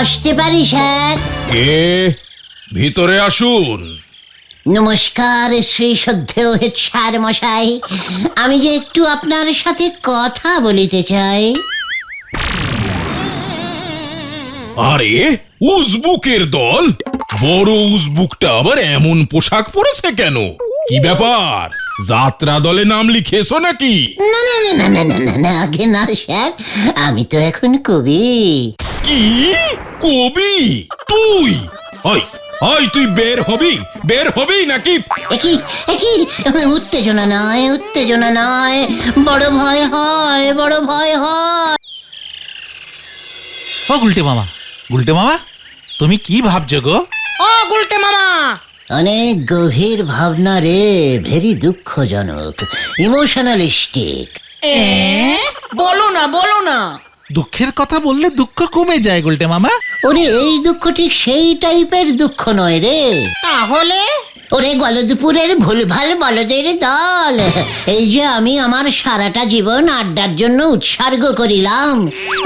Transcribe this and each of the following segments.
আসতে পারি স্যার? কে? ভিতরে আসুন। নমস্কার শ্রী শ্রদ্ধেয় হেড স্যার মশাই, আমি যে একটু আপনার সাথে কথা বলিতে চাই। আরে উজবুকের দল, বড় উজবুকটা আবার এমন পোশাক পরেছে কেন? কি ব্যাপার, যাত্রা দলে নাম লিখেছো নাকি? না না না না না না না না, আগে না স্যার, আমি তো এখন কবি। কি কবি তুই? ওই ওই তুই বের হবি নাকি? একই একই, উত্তেজনা নয়, উত্তেজনা নয়, বড় ভয় হয়, বড় ভয় হয়। ও গুলটে মামা তুমি কি ভাবছো গো? ও গুলটে মামা, অনেক গভীর ভাবনা রে, ভেরি দুঃখজনক, ইমোশনালিস্টিক। বলো না। দুঃখের কথা বললে দুঃখ কমে যায় গুলটে মামা। ওরে এই দুঃখ ঠিক সেই টাইপের দুঃখ নয় রে। তাহলে? ওরে গলদপুরের ভুলভাল বলদের দল, এই যে আমি আমার সারাটা জীবন আড্ডার জন্য উৎসর্গ করিলাম,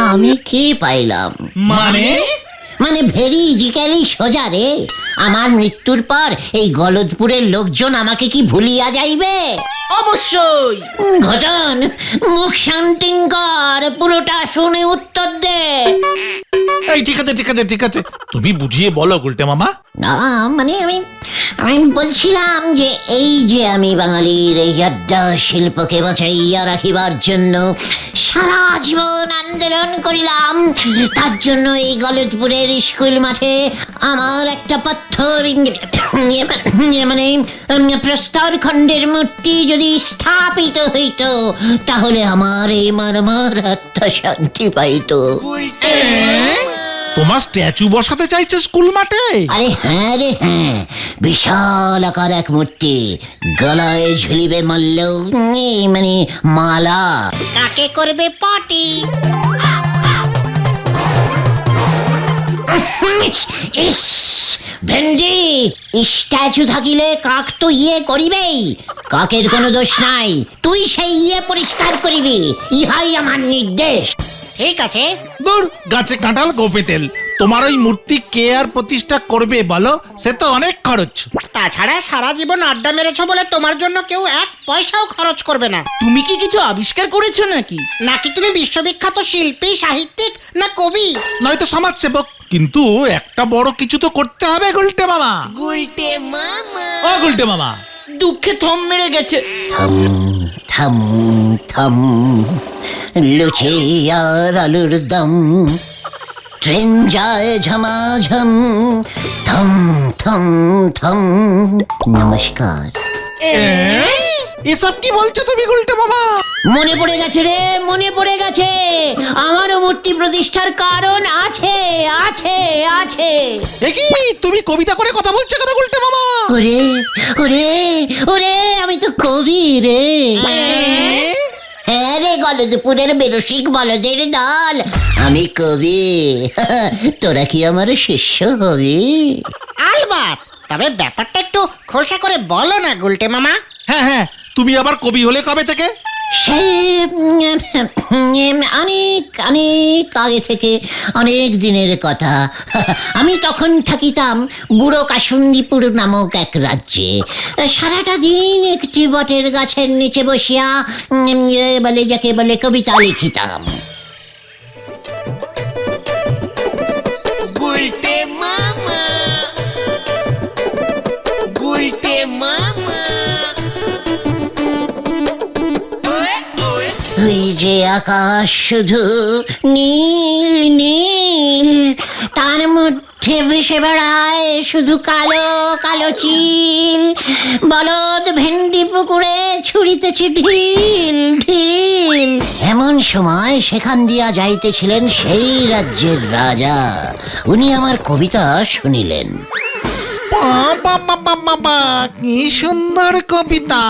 আমি কি পাইলাম? মানে ভেরি ইজিক্যালি সোজা রে। আমার মৃত্যুর পর এই গলদপুরের লোকজন আমাকে কি ভুলিয়া যাইবে? অবশ্যই। ঘটন, মুখ শান্তিং কর, পুরোটা শুনে উত্তর দে। এই ঠিক আছে তুমি বুঝিয়ে বলো গুলটে মামা। না মানে আমি বলছিলাম যে এই যে আমি বাঙালির এই আড্ডা শিল্পকে বাঁচাইয়া রাখিবার জন্য সারা জীবন আন্দোলন করিলাম, তার জন্য এই গলদপুরের স্কুল মাঠে আমার একটা পাথর মানে প্রস্তর খণ্ডের মূর্তি যদি স্থাপিত হইত, তাহলে আমার এই মারমার আত্মা শান্তি পাইত। তোমার স্ট্যাচু বসাতে চাইছে স্কুল মাঠে? আরে হ্যাঁ রে হ্যাঁ, বিশাল আকার এক মূর্তি, গলায় ঝুলিবে মল্ল মানে মালা। কাকে করবে পার্টি? ইস ভেন্ডি, স্ট্যাচু থাকিলে কাক তো ইয়ে করিবেই, কাকের কোনো দোষ নাই, তুই সেই ইয়ে পরিষ্কার করিবি, ইহাই আমার নির্দেশ। ঠিক আছে। দূর, গাছে কাঁঠাল গোপে তেল। তোমার ওই মূর্তি কে আর প্রতিষ্ঠা করবে বলো? সে তো অনেক খরচ। তাছাড়া সারা জীবন আড্ডা মেরেছো বলে তোমার জন্য কেউ এক পয়সাও খরচ করবে না। তুমি কি কিছু আবিষ্কার করেছো নাকি? নাকি তুমি বিশ্ববিখ্যাত শিল্পী, সাহিত্যিক, না কবি? নয়তো সমাজসেবক। কিন্তু একটা বড় কিছু তো করতে হবে গুলটে মামা। ও গুলটে মামা, দুঃখে থম মেরে গেছে। থম থম থম, লুচি আর আলুর দম, ট্রেন যায় ঝমাঝম, থম থম থম। নমস্কার। এসব কি বলছো তুমি গুলটে মামা? মনে পড়ে গেছে রে, মনে পড়ে গেছে, আমারও মূর্তি প্রতিষ্ঠার কারণ আছে আছে আছে। কি তুমি কবিতা করে কথা বলছো কেন গুলটে মামা? ওরে ওরে ওরে, আমি তো কবি রে। হ্যাঁ রে গলদপুরের বেরসিক বলদের দল, আমি কবি। তোরা কি আমার শিষ্য হবি? আলবাত, তবে ব্যাপারটা একটু খোলসা করে বলো না গুলটে মামা। হ্যাঁ, তুমি আবার কবি হলে কবে থেকে? সে অনেক অনেক আগে থেকে, অনেক দিনের কথা। আমি তখন থাকিতাম বুড়ো কাসুন্দিপুর নামক এক রাজ্যে। সারাটা দিন একটি বটের গাছের নিচে বসিয়া বলে যাকে বলে কবিতা লিখিতাম। ওই যে আকাশ শুধু নীল নীল, তার মধ্যে ভেসে বেড়ায় শুধু কালো কালো চিল, বলদ ভেন্ডি পুকুরে ছুড়িতেছে ঢিল ঢিল। এমন সময় সেখান দিয়া যাইতেছিলেন সেই রাজ্যের রাজা, উনি আমার কবিতা শুনিলেন। বাবা বাবা বাবা, কি সুন্দর কবিতা।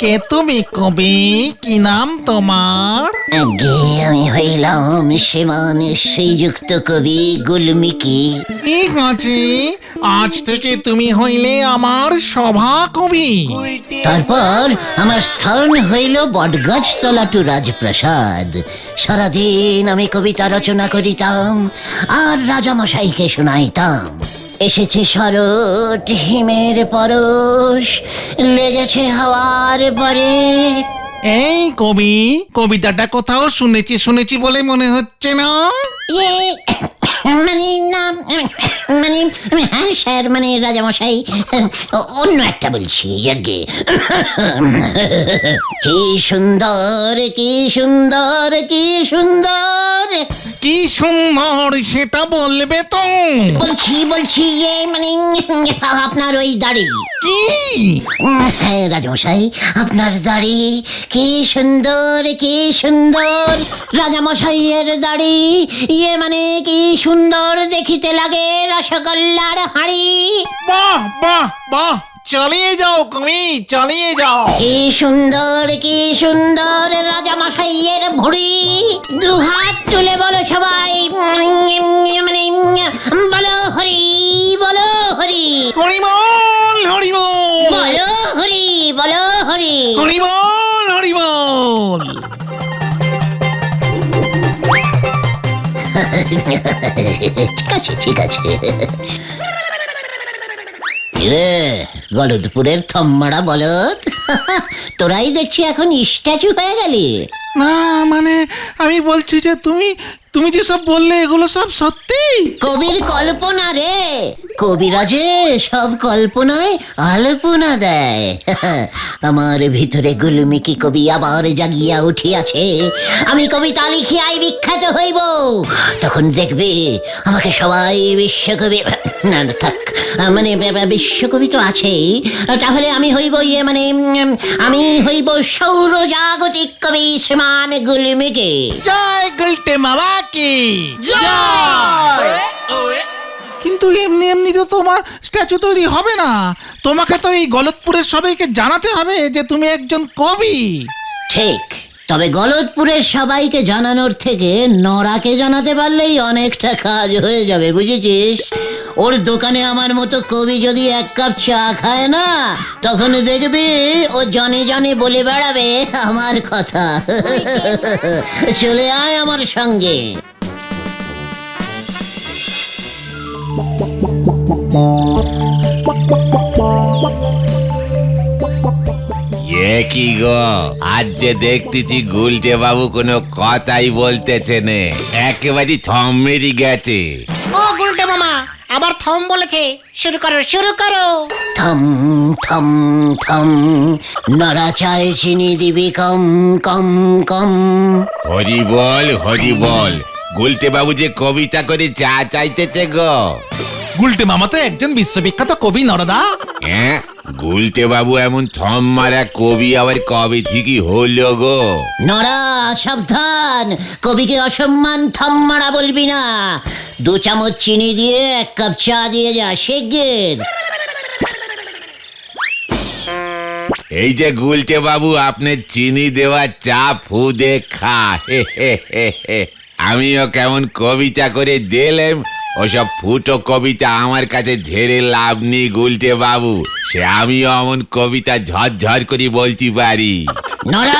কে তুমি কবি? কি নাম তোমার? আগে আমি হইলাম শ্রীমান শ্রীযুক্ত কবি গুলমিকি। ঠিক আছে, আজ থেকে তুমি হইলে আমার সভা কবি। তারপর আমার স্থান হইল বটগাছতলা টু রাজপ্রাসাদ। সারাদিন আমি কবিতা রচনা করিতাম আর রাজামশাইকে শোনাইতাম। এসেছে শরৎ, হিমের পরশ, লেগেছে হাওয়ার পরে। এই কবি, কবিতাটা কোথাও শুনেছি শুনেছি বলে মনে হচ্ছে না? ইয়ে মানে না, মানে হ্যাঁ স্যার, মানে রাজামশাই অন্য একটা বলছি। আগে কি সুন্দর, কি সুন্দর, কি সুন্দর। কি সুন্দর সেটা বলবে তো? বলছি ইয়ে মানে আপনার ওই দাড়ি। কি? হ্যাঁ রাজামশাই, আপনার দাড়ি কি সুন্দর, কি সুন্দর। রাজামশাইয়ের দাড়ি ইয়ে মানে কি সুন্দর দেখিতে লাগে রসগোল্লার হাঁড়ি। বাহ বাহ বাহ, চালিয়ে যাও কবি, চালিয়ে যাও। কি সুন্দর, কি সুন্দর রাজামশাইয়ের ভুঁড়ি। দু হাত তুলে বলো সবাই, মানে বলো হরি, বলো হরি, হরিবল হরিবল, বলো হরি, বলো হরি। হরিবল হরিবল। ঠিক আছে, ঠিক আছে। রে গলদপুরের থম্মাড়া বলদ, তোরাই দেখছি এখন স্ট্যাচু হয়ে গেলি। না মানে আমি বলছি যে তুমি তুমি যেসব বললে এগুলো সব সত্যি? কবির কল্পনা রে, কবিরাজে সব কল্পনায় আলপনা দেয়। আমার ভিতরে গুলমিকি কবি আবার জাগিয়া উঠিয়াছে। আমি কবিতা লিখিয়াই বিখ্যাত হইব। তখন দেখবে আমাকে সবাই বিশ্বকবি, না থাক, মানে বিশ্বকবি তো আছেই, তাহলে আমি হইব ইয়ে মানে আমি হইব সৌরজাগতিক কবি শ্রীমান গুলমিকি। জয় গুলটে মামা কি জয়। কিন্তু এমনি এমনি তো তোমার স্ট্যাচু তৈরি হবে না। তোমাকে তো এই গলতপুরের সবাইকে জানাতে হবে যে তুমি একজন কবি। ঠিক, তবে গলদপুরের সবাইকে জানানোর থেকে নরাকে জানাতে পারলেই অনেকটা কাজ হয়ে যাবে, বুঝেছিস? ওর দোকানে আমার মতো কবি যদি এক কাপ চা খায় না, তখন দেখবি ও জনে জনে বলে বেড়াবে আমার কথা। চলে আয় আমার সঙ্গে। এ কি গো, আজ যে দেখতেছি গুলটে বাবু কোনো কথাই বলতেছে নে, একেবারে থম মেরে গেছে। ও গুলটে মামা, আবার থম বলেছে। শুরু করো, শুরু করো। থম থম থম, নরা চায় চিনি দিবি কম কম কম। হরি বল, হরি বল। গুলটে বাবু যে কবিতা করে চা চাইতেছে গো। গুলটে মামা তো একজন বিশ্ববিখ্যাত কবি নরদা। হ্যাঁ, গুলটে বাবু এমন থম মারা কবি আবার কবে ঠিকই হলো গো? নরা সাবধান, কবিকে অসম্মান থম্মারা বলবি না। 2 চামচ চিনি দিয়ে 1 কাপ চা দিয়ে যা, শিগগির। এই যে গুলটে বাবু, আপনার চিনি দেওয়া চা ফু দে খা। হে হে হে হে। আমিও কেমন কবিতা করে দিলাম, ওসব ফুটো কবিতা আমার কাছে ঝেড়ে লাভ নেই গুলটে বাবু। সে আমিও এমন কবিতা ঝরঝর করে বলতে পারি। নরা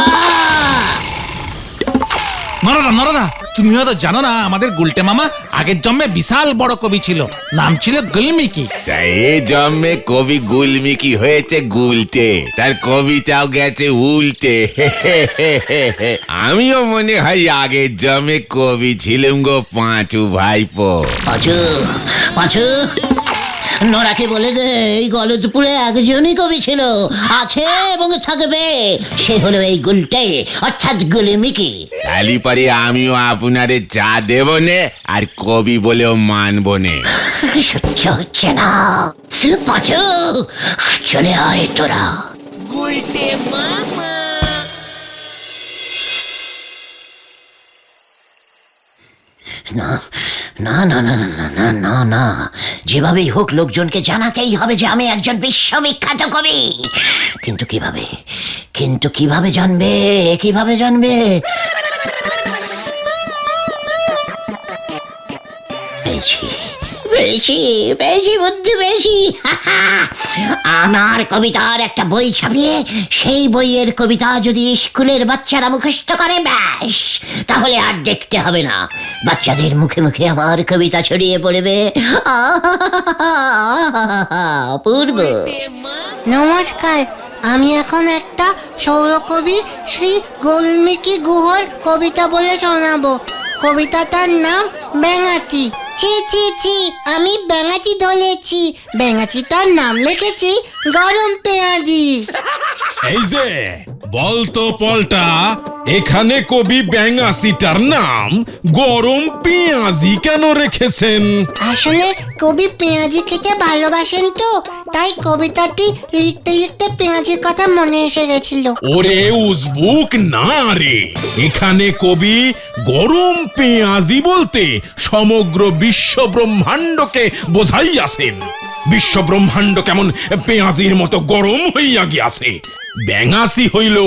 নরদা নরদা, তুমি হয়তো জানো না, আমাদের গুলটে মামা আগের জন্মে বিশাল বড় কবি ছিল, নাম ছিল গুলমিকি। তাই এ জন্মে কবি গুলমিকি হয়েছে গুলটে, তার কবিতাও গেছে উল্টে। আমিও মনে হয় আগের জন্মে কবি ছিলাম গো পাঁচু ভাইপো। পাঁচু, পাঁচু, নরাকে বলে দে এই গলদপুরে একজনই কবি ছিল, আছে এবং থাকবে। সে হলো এই গুলটে, অর্থাৎ গুলমিকি। তালি পরে আমিও আপনারে চা দেব নে, আর কবি বলেও মানব নে। সহ্য হচ্ছে না। পাঁচু, চলে আয় তোরা। না না না না না না না না না, যেভাবেই হোক লোকজনকে জানাতেই হবে যে আমি একজন বিশ্ববিখ্যাত কবি। কিন্তু কিভাবে, কিন্তু কিভাবে জানবে, কিভাবে জানবে? পেয়েছি পেয়েছি পেয়েছি, বুদ্ধি পেয়েছি। আমার কবিতার একটা বই ছাপিয়ে সেই বইয়ের কবিতা যদি স্কুলের বাচ্চারা মুখস্থ করে, ব্যাস, তাহলে আর দেখতে হবে না, বাচ্চাদের মুখে মুখে আমার কবিতা ছড়িয়ে পড়বে। অপূর্ব। নমস্কার, আমি এখন একটা সৌরকবি শ্রী গোলমিকি গুহর কবিতা বলে শোনাবো। কবিতাটার নাম ব্যাঙাচি। ছি ছি ছি, আমি ব্যাঙাচি ধরেছি, ব্যাঙাচিটার নাম লিখেছি গরম পেঁয়াজি। এই যে বলতো পল্টা, এখানে কবি ব্যাঙাসিটার নাম গরম পেঁয়াজি কেন রেখেছেন? আসলে কবি পেঁয়াজি খেতে ভালোবাসেন তো, তাই কবিতাটি লিখতে লিখতে পেঁয়াজির কথা মনে এসে গেছিল। ওরে উজবুক, না রে, এখানে কবি গরম পেঁয়াজি বলতে সমগ্র বিশ্ব ব্রহ্মাণ্ডকে বোঝাইয়াছেন। বিশ্ব ব্রহ্মাণ্ড কেমন পেঁয়াজির মতো গরম হইয়া গিয়াছে। ব্যাঙাসি হইল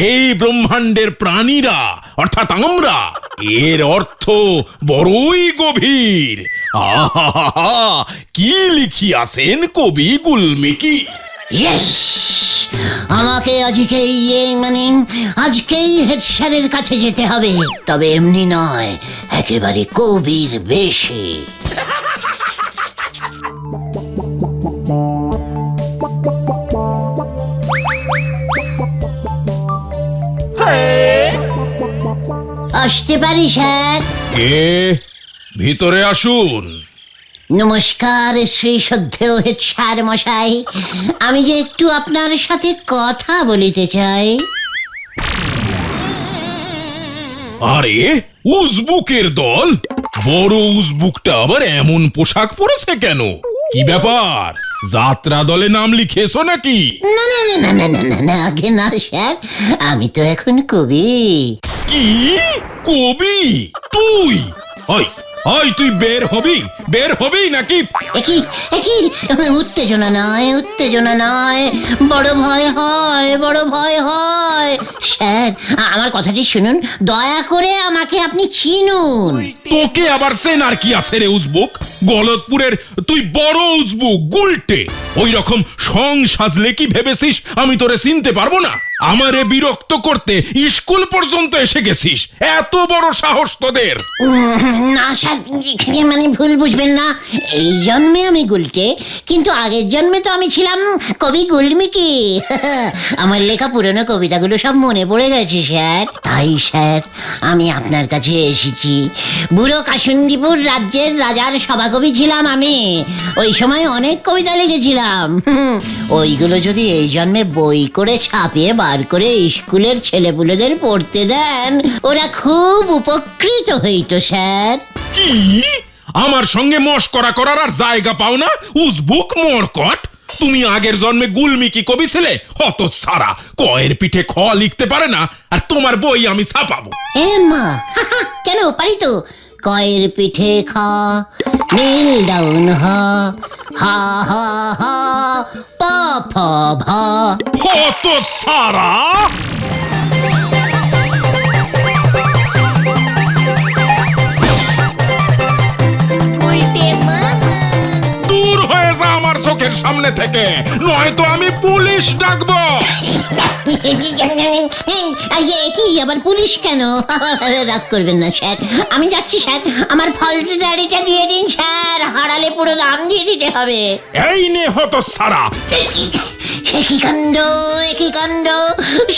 এই ব্রহ্মাণ্ডের প্রাণীরা, অর্থাৎ আমরা। এর অর্থ বড়ই গভীর। আহা, কি লিখিয়াছেন কবি গুলমিকি। ইয়েস, আমাকে আজকেই আজকেই হেড স্যারের কাছে যেতে হবে, তবে এমনি নয়, একেবারে কবির বেশে। আসতে পারি স্যার? কে? ভিতরে আসুন। নমস্কার শ্রী শ্রদ্ধেয় হেড স্যার মশাই, আমি যে একটু আপনার সাথে কথা বলিতে চাই। আরে উজবুকের দল, বড় উজবুকটা আবার এমন পোশাক পরেছে কেন? কি ব্যাপার, যাত্রা দলে নাম লিখেছো নাকি? না না না না না না না না, আগে না স্যার, আমি তো এখন কবি। কি কবি তুই? ওই ওই, তুই বের হবি নাকি? একই একই, উত্তেজনা নয়, উত্তেজনা নয়, বড় ভয় হয়, বড় ভয় হয়। স্যার, আমার কথাটি শুনুন, দয়া করে আমাকে আপনি চিনুন। তোকে আবার সেনার কি আছে রে উজবুক? গলতপুরের তুই বড় উজবুক গুলটে। ওই রকম সং সাজলে কি ভেবেছিস আমি তোরে চিনতে পারবো না? আমারে বিরক্ত করতে স্কুল পর্যন্ত এসে গেছিস, এত বড় সাহস তোদের? না স্যার, ভুল বুঝবেন না, এই জন্মে আমি গুলটে, কিন্তু আগের জন্মে তো আমি ছিলাম কবি গুলমিকি। আমার লেখা পুরনো কবিতাগুলো সব মনে পড়ে গেছে স্যার, তাই স্যার আমি আপনার কাছে এসেছি। বুড়ো কাসুন্দিপুর রাজ্যের রাজার সভাকবি ছিলাম আমি, ওই সময় অনেক কবিতা লিখেছিলাম। ওইগুলো যদি এই জন্মে বই করে ছাপিয়ে বার করে স্কুলের ছেলেপুলেদের পড়তে দেন, ওরা খুব উপকৃত হইতো স্যার। কি আমার সঙ্গে মস্করা করার আর জায়গা পাও না উজবুক মরকট? তুমি আগের জন্মে গুলমিকি কবি ছিলে, হত সারা, কয়ের পিঠে খ লিখতে পারে না, আর তোমার বই আমি ছাপাবো। এ মা, কেন পারি তো। কয়ের পিঠে খ, নীল ডাউন হ, হা হা হা, প ফ ভ। হত সারা, দূর হয়ে যা আমার চোখের সামনে থেকে, নয়তো আমি পুলিশ ডাকবো। কি আবার পুলিশ কেন? রাগ করবেন না স্যার, আমি যাচ্ছি স্যার, আমার ফলসদারিটা দিয়ে দিন স্যার, হারালে পুরো দাম দিয়ে দিতে হবে। এই নে হত সারা। একই কাণ্ড, একই কাণ্ড,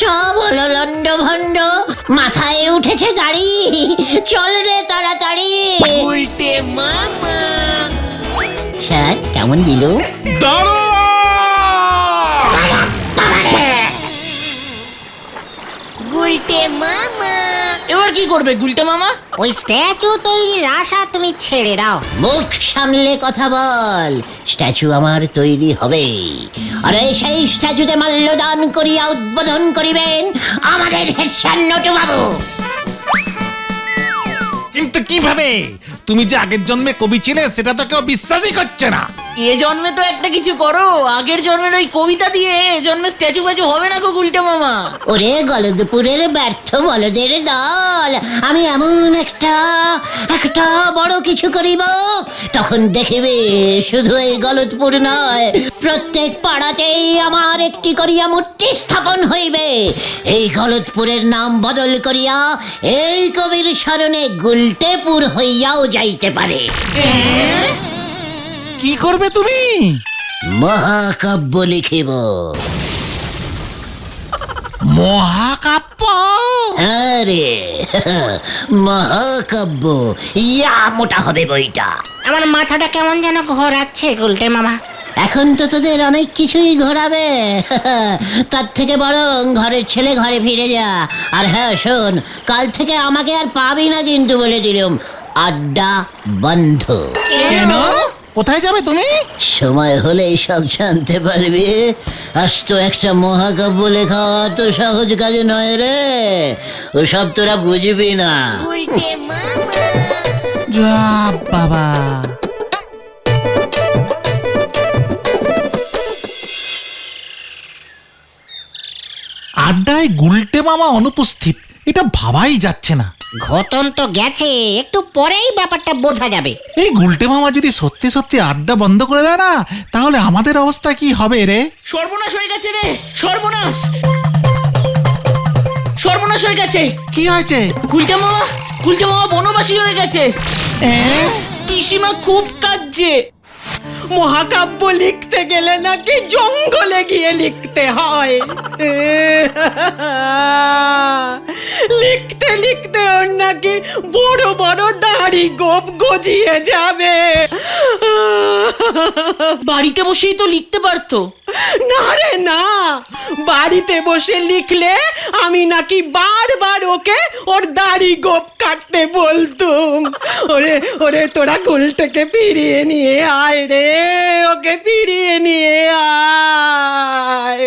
সব হলো লন্ড ভন্ড, মাথায় উঠেছে দাড়ি, চল রে তাড়াতাড়ি। স্যার কেমন দিল? দাঁড়া! এবার কি করবে গুলটে মামা? ওই স্ট্যাচু তৈরির আশা তুমি ছেড়ে দাও। মুখ সামলে কথা বল, স্ট্যাচু আমার তৈরি হবে, আর সেই স্ট্যাচুতে মাল্যদান করিয়া উদ্বোধন করিবেন আমাদের হেড স্যার নটু বাবু। কিন্তু কিভাবে? তুমি যে আগের জন্মে কবি ছিলে সেটা তো কেউ বিশ্বাসই করছে না। এ জন্মে তো একটা কিছু করো, আগের জন্মের ওই কবিতা দিয়ে এ জন্মে স্ট্যাচু প্যাচু হবে না গো গুলটে মামা। ওরে গলদপুরের ব্যর্থ বলদের দল, আমি এমন একটা বড় কিছু করিব, তখন দেখিবে শুধু এই গলদপুর নয়, প্রত্যেক পাড়াতেই আমার একটি করিয়া মূর্তি স্থাপন হইবে। এই গলদপুরের নাম বদল করিয়া এই কবির স্মরণে গুলটেপুর হইয়াও যাইতে পারে। কি করবে তুমি? মহাকাব্য লিখিব। মহাকাব্য? আরে মহাকাব্য, ইয়া মোটা হবে বইটা। আমার মাথাটা কেমন যেন ঘোরাচ্ছে গুলটে মামা। এখন তো তোদের অনেক কিছুই ঘোরাবে, তার থেকে বরং ঘরের ছেলে ঘরে ফিরে যা। আর হ্যাঁ শোন, কাল থেকে আমাকে আর পাবি না কিন্তু, বলে দিলাম, আড্ডা বন্ধ। কেন? কোথায় যাবে তুমি? সময় হলেই সব জানতে পারবি। আজ তো একটা মহাকাব্য লেখা তো সহজ কাজ নয় রে, ওসব তোরা বুঝবি না। যা বাবা। আড্ডায় গুলটে মামা অনুপস্থিত, এটা ভাবাই যাচ্ছে না। ঘটন তো গেছে, একটু পরেই ব্যাপারটা বোঝা যাবে। এই গুলটে মামা যদি সত্যি সত্যি আড্ডা বন্ধ করে দেয় না, তাহলে আমাদের অবস্থা কি হবে রে? সর্বনাশ হয়ে গেছে রে, সর্বনাশ, সর্বনাশ হয়ে গেছে। কি হয়েছে? গুলটে মামা বনবাসী হয়ে গেছে। পিসিমা খুব কাঁদছে। মহাকাব্য লিখতে গেলে নাকি জঙ্গলে গিয়ে লিখতে হয়। লিখতে লিখতে ওর নাকি বড় বড় দাড়ি গোপ গজিয়ে যাবে। বাড়িতে বসেই তো লিখতে পারতো। না রে না, বাড়িতে বসে লিখলে আমি নাকি বারবার ওকে ওর দাড়ি গোপ কাটতে বলতুম। ওরে ওরে তোরা গুলটেকে ফিরিয়ে নিয়ে আয় রে, ওকে ফিরিয়ে নিয়ে আয়।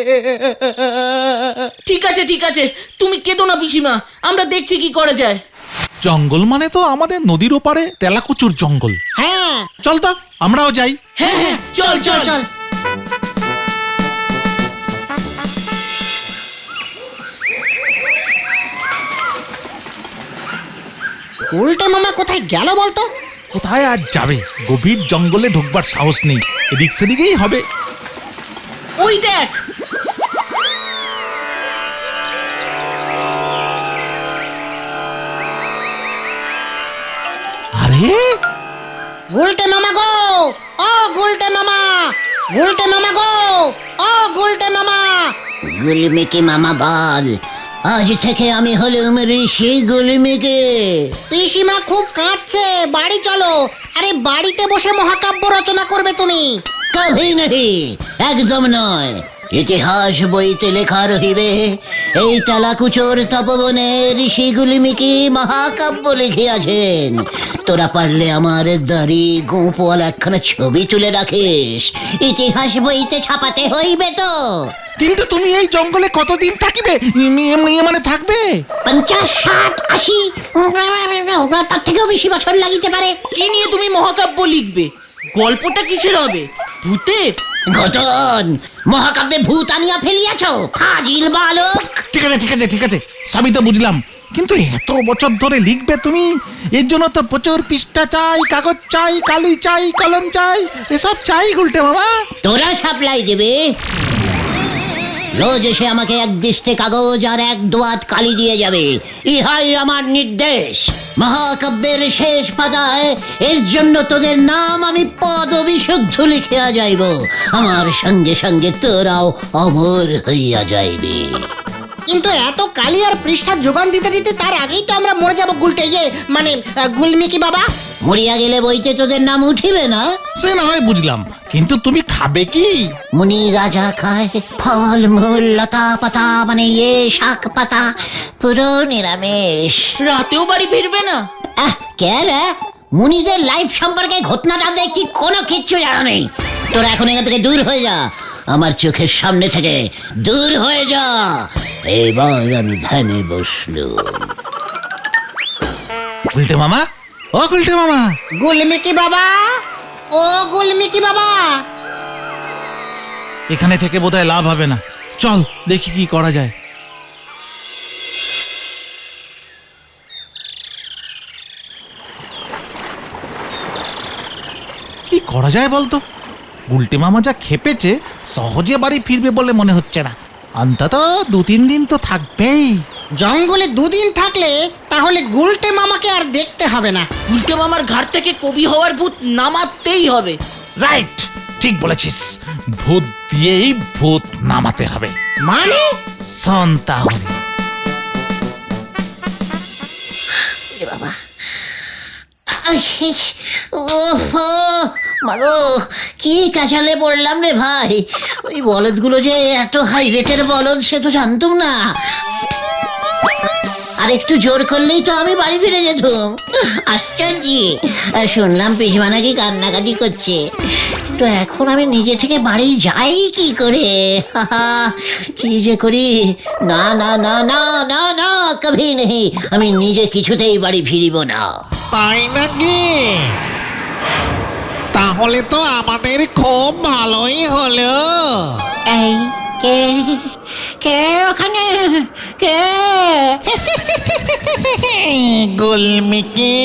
ঠিক আছে, তুমি কেঁদো না পিসিমা, আমরা দেখছি কি করা যায়। জঙ্গল মানে তো আমাদের নদীর ওপারে তেলাকুচুর জঙ্গল। হ্যাঁ চল তো আমরাও যাই। হ্যাঁ, চল চল চল। গুলটে মামা কোথায় গেল বলতো? কোথায় আজ যাবে? গভীর জঙ্গলে ঢুকবার সাহস নেই, এদিক সেদিকেই হবে। ওই দেখ, আরে গুলটে মামা গো, ও গুলটে মামা, গুলটে মামা গো, ও গুলটে মামা। গুলমিকে মামা বল, আজ থেকে আমি হলুম ঋষি গুলমিকে। পিসিমা খুব কাঁদছে, বাড়ি চলো। আরে বাড়িতে বসে মহাকাব্য রচনা করবে তুমি? কভি নাহি, একদম নয়। ইতিহাস বইতে লেখা রহিবে, এই টালাকুচোর তপবনে ঋষি গুলিমিকি মহাকাব্য লিখিয়াছেন। তোরা পারলে আমার দাড়ি গোঁপওয়ালা একখানা ছবি তুলে রাখিস, ইতিহাস বইতে ছাপাতে হইবে তো। কিন্তু তুমি এই জঙ্গলে কতদিন থাকিবে? মানে থাকবে 50, 60, 80, তার থেকেও বেশি বছর লাগিতে পারে। কি নিয়ে তুমি মহাকাব্য লিখবে? গল্পটা কিসের হবে? ভূতের? ঘটন, মহাকাব্যে ভূত আনিয়া ফেলিয়াছ, ফাজিল বালক। ঠিক আছে, সবই তো বুঝলাম, কিন্তু এত বছর ধরে লিখবে তুমি, এর জন্য তো প্রচুর পৃষ্ঠা চাই, কাগজ চাই, কালি চাই, কলম চাই, এসব চাই গুলটে মামা। তোরা সাপ্লাই দেবে? রোজ এসে আমাকে এক দিস্তে কাগজ আর এক দোয়াত কালি দিয়ে যাবে, ইহাই আমার নির্দেশ। মহাকাব্যের শেষ পাতায় এর জন্য তোদের নাম আমি পদবিশুদ্ধ লিখিয়া যাইব, আমার সঙ্গে সঙ্গে তোরাও অমর হইয়া যাইবে। কিন্তু এত কালি আর পৃষ্ঠার যোগান দিতে দিতে তার আগেই তো আমরা মরে যাব গুলটে, মানে গুলমিকি বাবা। মরিয়া গেলে বইতে তোদের নাম উঠিবে না? সে না হয় বুঝলাম, কিন্তু তুমি খাবে কি? মুনি রাজা খায় ফল মূল লতা পাতা, মানে শাক পাতা, পুরো নিরামিষ। রাতেও বাড়ি ফিরবে না? কে রে? মুনিদের লাইফ সম্পর্কে ঘটনাটা দেখছি কোনো কিচ্ছু জানা নেই। তোরা এখন এখান থেকে দূর হয়ে যা, আমার চোখের সামনে থেকে দূর হয়ে যা। এবার আমি ধ্যানে বসলুম। গুলটে মামা, ও ও গুলটে মামা, গুলমিকি বাবা, ও গুলমিকি বাবা। এখানে থেকে বোধহয় লাভ হবে না, চল দেখি কি করা যায়। কি করা যায় বলতো? গুলটে মামা যা খেপেছে, সহজে বাড়ি ফিরবে বলে মনে হচ্ছে না। অন্তত 2-3 দিন তো থাকবেই। জঙ্গলে 2 দিন থাকলে তাহলে গুলটে মামাকে আর দেখতে হবে না। উল্টে মামার ঘাট থেকে কবি হওয়ার ভূত নামাতেই হবে। রাইট, ঠিক বলেছিস। ভূত দিয়েই ভূত নামাতে হবে। মানে শোন তাহলে। বাবা, ওহো মাগো, কি কাঁচালে পড়লাম রে ভাই। ওই বলদগুলো যে এত হাই রেটের বলদ সে তো জানতুম না। আর একটু জোর করলেই তো আমি বাড়ি ফিরে যেতাম। আশ্চর্য। শুনলাম পিসমা নাকি কান্নাকাটি করছে, তো এখন আমি নিজে থেকে বাড়ি যাই কি করে? কি যে করি। না না না না না না, কভি নেই, আমি নিজে কিছুতেই বাড়ি ফিরিব না। তাই নাকি? তাহলে তো আমাদের খুব ভালোই হলো। এই কে কে ওখানে? কে? গুলমিকি,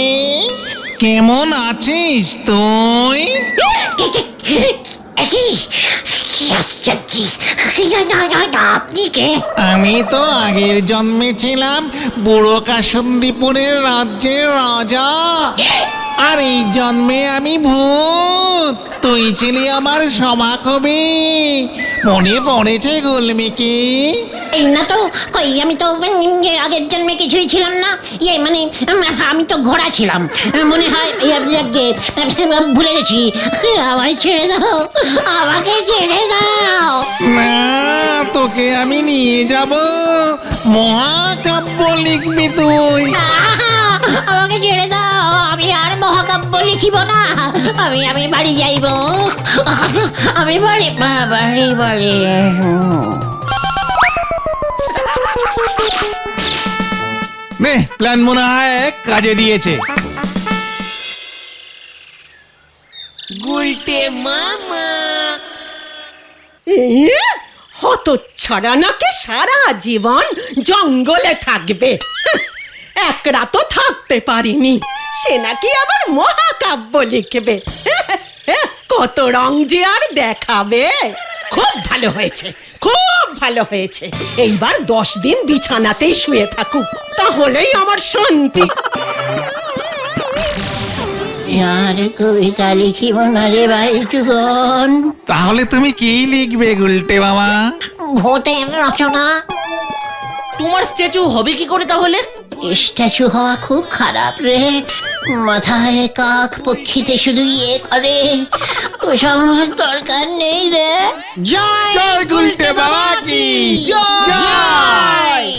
কেমন আছিস তুই? কি আশ্চর্য। আপনি কে? আমি তো আগের জন্মে ছিলাম বুড়ো কাসুন্দিপুরের রাজ্যের রাজা, আর এই জন্মে আমি ভূত। তুই ছিলি আমার সমাকবি, মনে পড়েছে গুলমিকি? এই না তো, কই আমি তো আগের জন্মে কিছুই ছিলাম না। মানে আমি তো ঘোড়া ছিলাম মনে হয়। ভুলে গেছি। আমায় ছেড়ে দাও, আমাকে ছেড়ে দাও। না, তোকে আমি নিয়ে যাব, মহাকাব্য লিখবি তুই। আমাকে ছেড়ে দাও, আমি আর মহাকাব্য লিখিব না। আমি বাড়ি যাইব। আমি বাড়ি বাড়ি। নে, প্ল্যান মনে হয় কাজে দিয়েছে। হত ছাড়া নাকি সারা জীবন জঙ্গলে থাকবে। এক রাত থাকতে পারিনি, সে নাকি আবার মহাকাব্য লিখবে। কত রং যে আর দেখাবে। খুব ভালো হয়েছে, খুব ভালো হয়েছে। এইবার 10 দিন বিছানাতেই শুয়ে থাকুক, তাহলেই আমার শান্তি। আর কবিতা লিখিব না রে ভাই যুগন। তাহলে তুমি কি লিখবে গুলটে মামা? ভূতের রচনা। তোমার স্ট্যাচু হবে কি করে তাহলে? স্ট্যাচু হওয়া খুব খারাপ রে। মাথায় কাক পক্ষীতে শুধু ইয়ে করে, ওসব আমার দরকার নেই রে। জয় গুলটে বাবা কি জয়।